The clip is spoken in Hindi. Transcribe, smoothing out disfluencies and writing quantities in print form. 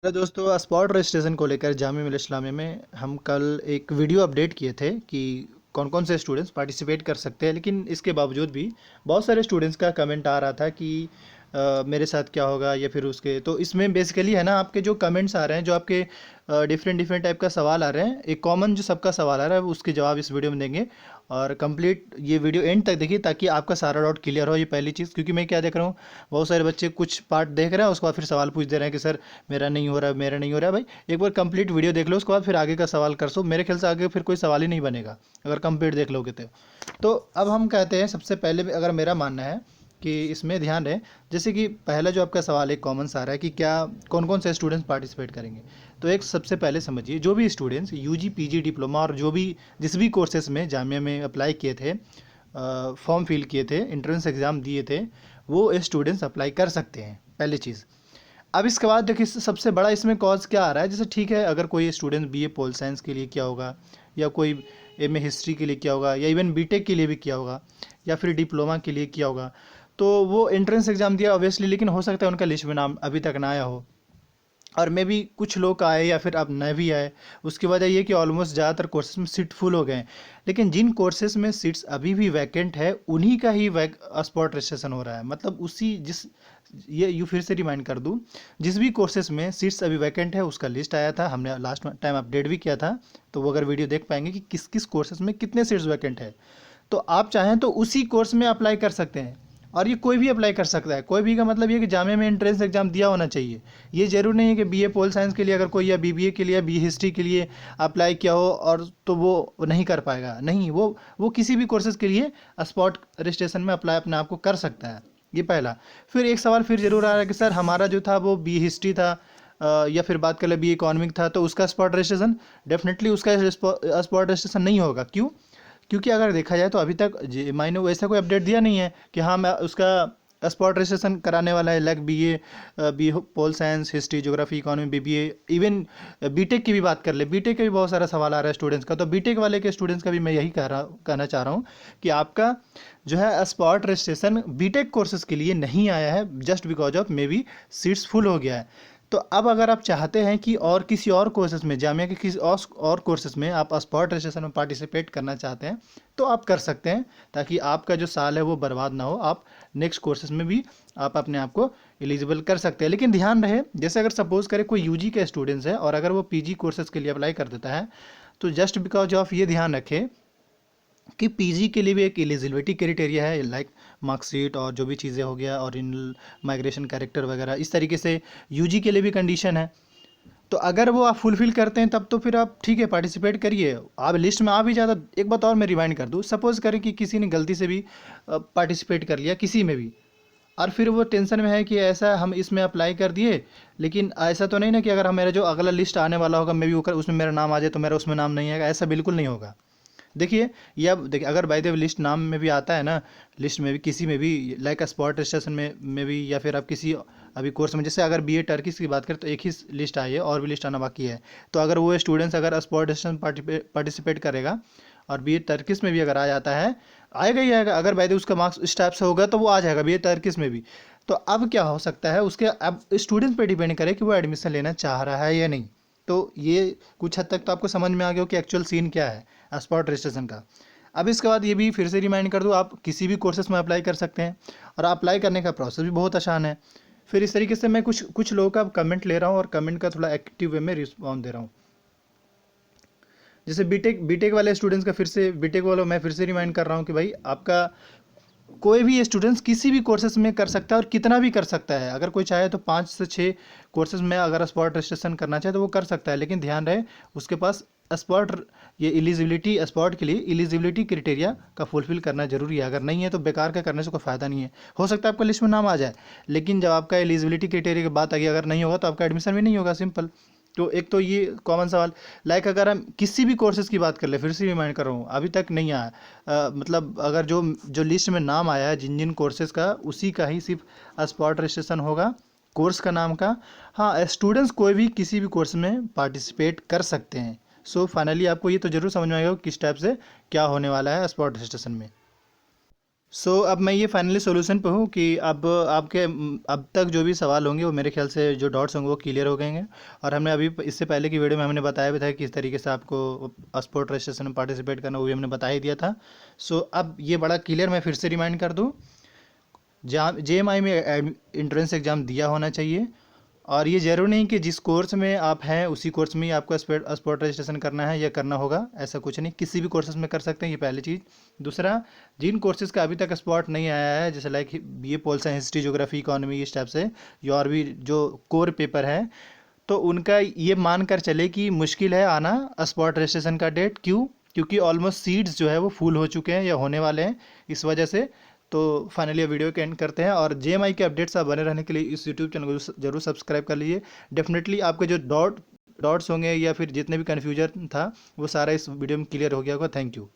हेलो दोस्तों, स्पॉट रजिस्ट्रेशन को लेकर जामिया मिल्लिया इस्लामिया में हम कल एक वीडियो अपडेट किए थे कि कौन कौन से स्टूडेंट्स पार्टिसिपेट कर सकते हैं। लेकिन इसके बावजूद भी बहुत सारे स्टूडेंट्स का कमेंट आ रहा था कि मेरे साथ क्या होगा या फिर उसके। तो इसमें बेसिकली है ना, आपके जो कमेंट्स आ रहे हैं, जो आपके डिफरेंट डिफरेंट टाइप का सवाल आ रहे हैं, एक कॉमन जो सबका सवाल आ रहा है उसके जवाब इस वीडियो में देंगे। और कंप्लीट ये वीडियो एंड तक देखिए ताकि आपका सारा डाउट क्लियर हो। ये पहली चीज़, क्योंकि मैं क्या देख रहा हूँ, बहुत सारे बच्चे कुछ पार्ट देख रहे हैं, उसके बाद फिर सवाल पूछ दे रहे हैं कि सर मेरा नहीं हो रहा, मेरा नहीं हो रहा। भाई एक बार कंप्लीट वीडियो देख लो, उसके बाद फिर आगे का सवाल कर सो। मेरे ख्याल से आगे फिर कोई सवाल ही नहीं बनेगा अगर कंप्लीट देख लोगे तो अब हम कहते हैं सबसे पहले अगर मेरा मानना है कि इसमें ध्यान रहे। जैसे कि पहला जो आपका सवाल एक कॉमन सा आ रहा है कि क्या कौन कौन से स्टूडेंट्स पार्टिसिपेट करेंगे। तो एक सबसे पहले समझिए, जो भी स्टूडेंट्स यूजी पीजी डिप्लोमा और जो भी जिस भी कोर्सेज में जामिया में अप्लाई किए थे, फॉर्म फिल किए थे, एंट्रेंस एग्ज़ाम दिए थे, वो स्टूडेंट्स अप्लाई कर सकते हैं, पहली चीज़। अब इसके बाद देखिए सबसे बड़ा इसमें कॉज क्या आ रहा है। जैसे ठीक है, अगर कोई स्टूडेंट बीए पोल साइंस के लिए किया होगा, या कोई एमए हिस्ट्री के लिए किया होगा, या इवन बीटेक के लिए भी किया होगा, या फिर डिप्लोमा के लिए किया होगा, तो वो एंट्रेंस एग्ज़ाम दिया ऑब्वियसली। लेकिन हो सकता है उनका लिस्ट में नाम अभी तक ना आया हो, और मे भी कुछ लोग आए या फिर अब न भी आए। उसकी वजह ये कि ऑलमोस्ट ज़्यादातर कोर्सेज में सीट फुल हो गए हैं। लेकिन जिन कोर्सेज में सीट्स अभी भी वैकेंट है, उन्हीं का ही स्पॉट रजिस्ट्रेशन हो रहा है। मतलब उसी जिस ये यू फिर से रिमाइंड कर दूं, जिस भी कोर्सेज में सीट्स अभी वैकेंट है उसका लिस्ट आया था, हमने लास्ट टाइम अपडेट भी किया था। तो वो अगर वीडियो देख पाएंगे कि किस किस कोर्सेज में कितने सीट्स वैकेंट है, तो आप चाहें तो उसी कोर्स में अप्लाई कर सकते हैं। और ये कोई भी अप्लाई कर सकता है। कोई भी का मतलब ये कि जामिया में एंट्रेंस एग्जाम दिया होना चाहिए। ये जरूर नहीं है कि बीए पोल साइंस के लिए अगर कोई, या बीबीए के लिए, या बी हिस्ट्री के लिए अप्लाई किया हो और तो वो नहीं कर पाएगा। नहीं, वो किसी भी कोर्सेज के लिए स्पॉट रजिस्ट्रेशन में अप्लाई अपने आप को कर सकता है। ये पहला। फिर एक सवाल फिर जरूर आ रहा है कि सर हमारा जो था वो बी हिस्ट्री था, या फिर बात कर ले बी इकोनॉमिक था, तो उसका स्पॉट रजिस्ट्रेशन डेफिनेटली उसका स्पॉट रजिस्ट्रेशन नहीं होगा। क्यों? क्योंकि अगर देखा जाए तो अभी तक जेएमआई ने वैसा कोई अपडेट दिया नहीं है कि हाँ मैं उसका स्पॉट रजिस्ट्रेशन कराने वाला है। Like BA, B pol science, history, geography, economy, BBA, even BTech की भी बात कर ले। बीटेक के भी बहुत सारा सवाल आ रहा है स्टूडेंट्स का। तो बीटेक वाले के स्टूडेंट्स का भी मैं यही कहना चाह रहा हूँ कि आपका जो है स्पॉट रजिस्ट्रेशन बीटेक कोर्सेज के लिए नहीं आया है, just because of may be seats full हो गया है। तो अब अगर आप चाहते हैं कि और किसी और कोर्सेज में, जामिया के किसी और कोर्सेज में आप स्पॉट रजिस्ट्रेशन में पार्टिसिपेट करना चाहते हैं, तो आप कर सकते हैं, ताकि आपका जो साल है वो बर्बाद ना हो। आप नेक्स्ट कोर्सेज में भी आप अपने आप को एलिजिबल कर सकते हैं। लेकिन ध्यान रहे, जैसे अगर सपोज करें कोई यूजी का स्टूडेंट्स है और अगर वो पीजी कोर्सेज के लिए अप्लाई कर देता है, तो जस्ट बिकॉज ऑफ ये ध्यान रखें कि पीजी के लिए भी एक एलिजिबिलिटी क्राइटेरिया है। लाइक मार्कशीट और जो भी चीज़ें हो गया, और इन माइग्रेशन कैरेक्टर वगैरह, इस तरीके से यूजी के लिए भी कंडीशन है। तो अगर वो आप फुलफिल करते हैं तब तो फिर आप ठीक है, पार्टिसिपेट करिए। आप लिस्ट में आ भी ज़्यादा। एक बात और मैं रिमाइंड कर दूँ, सपोज़ करें कि किसी ने गलती से भी पार्टिसिपेट कर लिया किसी में भी, और फिर वो टेंशन में है कि ऐसा हम इसमें अप्लाई कर दिए, लेकिन ऐसा तो नहीं ना कि अगर हम मेरा जो अगला लिस्ट आने वाला होगा मे भी उसमें मेरा नाम आ जाए तो मेरा उसमें नाम नहीं आएगा। ऐसा बिल्कुल नहीं होगा। देखिए, ये अब देखिए, अगर बाय द वे लिस्ट नाम में भी आता है ना, लिस्ट में भी किसी में भी, लाइक स्पॉट रजिस्ट्रेशन में भी, या फिर आप किसी अभी कोर्स में, जैसे अगर बीए टर्किश की बात करें तो एक ही लिस्ट आई है और भी लिस्ट आना बाकी है। तो अगर वो स्टूडेंट्स अगर स्पॉट रजिस्ट्रेशन पार्टिसिपेट करेगा और बीए टर्किश में भी अगर आ जाता है, आएगा ही आएगा। अगर बाय द वे उसका मार्क्स इस टाइप से होगा तो वो आ जाएगा बीए टर्किश में भी। तो अब क्या हो सकता है, उसके अब स्टूडेंट पे डिपेंड करे कि वो एडमिशन लेना चाह रहा है या नहीं। तो ये कुछ हद तक तो आपको समझ में आ गया हो कि एक्चुअल सीन क्या है स्पॉट रजिस्ट्रेशन का। अब इसके बाद ये भी फिर से रिमाइंड कर दूँ, आप किसी भी कोर्सेज में अप्लाई कर सकते हैं, और अप्लाई करने का प्रोसेस भी बहुत आसान है। फिर इस तरीके से मैं कुछ कुछ लोगों का कमेंट ले रहा हूँ और कमेंट का थोड़ा एक्टिव वे में रिस्पॉन्स दे रहा हूँ। जैसे बीटेक बीटेक वाले स्टूडेंट्स का, फिर से बीटेक वालों मैं फिर से रिमाइंड कर रहा हूँ कि भाई आपका कोई भी स्टूडेंट्स किसी भी कोर्सेज में कर सकता है और कितना भी कर सकता है। अगर कोई चाहे तो 5 से 6 कोर्सेज में अगर स्पॉट रजिस्ट्रेशन करना चाहे तो वो कर सकता है। लेकिन ध्यान रहे, उसके पास स्पॉट, ये एलिजिबिलिटी स्पॉट के लिए एलिजिबिलिटी क्राइटेरिया का फुलफिल करना जरूरी है। अगर नहीं है तो बेकार का करने से कोई फायदा नहीं है। हो सकता है आपका लिस्ट में नाम आ जाए, लेकिन जब आपका एलिजिबिलिटी क्राइटेरिया की बात आ गई, अगर नहीं होगा तो आपका एडमिशन भी नहीं होगा, सिंपल। तो एक तो ये कॉमन सवाल। लाइक अगर हम किसी भी कोर्सेज की बात कर ले, फिर से रिमाइंड कर रहा हूँ, अभी तक नहीं आया, मतलब अगर जो जो लिस्ट में नाम आया है जिन जिन कोर्सेज का, उसी का ही सिर्फ स्पॉट रजिस्ट्रेशन होगा, कोर्स का नाम का। हाँ, स्टूडेंट्स कोई भी किसी भी कोर्स में पार्टिसिपेट कर सकते हैं। सो फाइनली आपको ये तो जरूर समझ में आएगा कि किस टाइप से क्या होने वाला है स्पॉट रजिस्ट्रेशन में। अब मैं ये फाइनली सॉल्यूशन पे हूँ कि अब आपके अब तक जो भी सवाल होंगे वो मेरे ख्याल से जो डॉट्स होंगे वो क्लियर हो गए हैं। और हमने अभी इससे पहले की वीडियो में हमने बताया भी था कि किस तरीके से आपको स्पोर्ट रजिस्ट्रेशन में पार्टिसिपेट करना, वो भी हमने बता ही दिया था। अब ये बड़ा क्लियर मैं फिर से रिमाइंड कर दूँ, JMI में एंट्रेंस एग्ज़ाम दिया होना चाहिए। और ये ज़रूरी नहीं कि जिस कोर्स में आप हैं उसी कोर्स में ही आपको स्पॉट रजिस्ट्रेशन करना है या करना होगा, ऐसा कुछ नहीं, किसी भी कोर्सेज में कर सकते हैं, ये पहली चीज़। दूसरा, जिन कोर्सेज़ का अभी तक स्पॉट नहीं आया है, जैसे लाइक ये पोल साइंस, हिस्ट्री, ज्योग्राफी, इकोनॉमी, इस टाइप से या और भी जो कोर पेपर है, तो उनका ये मान कर चले कि मुश्किल है आना स्पॉट रजिस्ट्रेशन का डेट। क्यों? क्योंकि ऑलमोस्ट सीट्स जो है वो फुल हो चुके हैं या होने वाले हैं, इस वजह से। तो फाइनली वीडियो के एंड करते हैं, और JMI के अपडेट्स आप बने रहने के लिए इस यूट्यूब चैनल को जरूर सब्सक्राइब कर लीजिए। डेफिनेटली आपके जो डॉट्स होंगे या फिर जितने भी कन्फ्यूजन था वो सारा इस वीडियो में क्लियर हो गया होगा। Thank you.